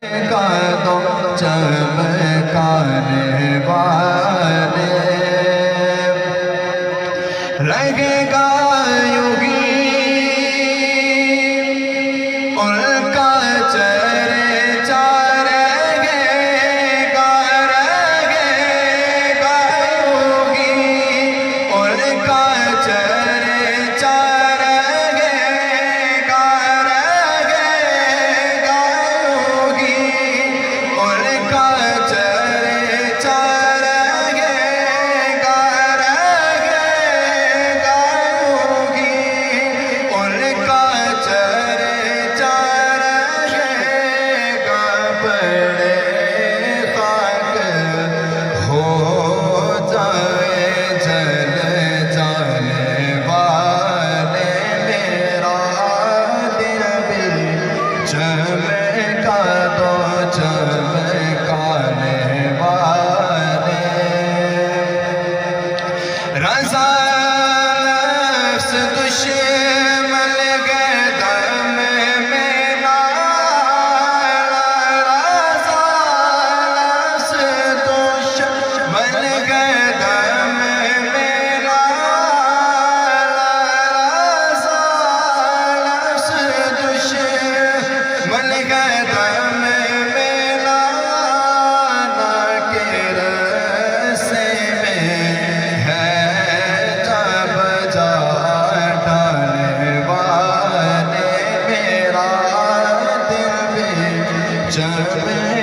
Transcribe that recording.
دو چمکانے والے رہے گا یوں ہی ان کا چرچا رہے گا یوں ہی ان کا چرچا رہے گا یوں ہی ان کا چرچا رہے گا یوں ہی ان کا چرچا رہے گا بڑے خاک ہو جائے جل جانے والے میرا دل بھی چمکا دو چمکانے والے رضا نفس دشمن گئے دم میرا رضا نفس دشمن گئے دم میرا رضا نفس دشمن گئے دم میرا نا کے رسے میں ہے جب جا ڈالنے والے میرا دل بھی چمکا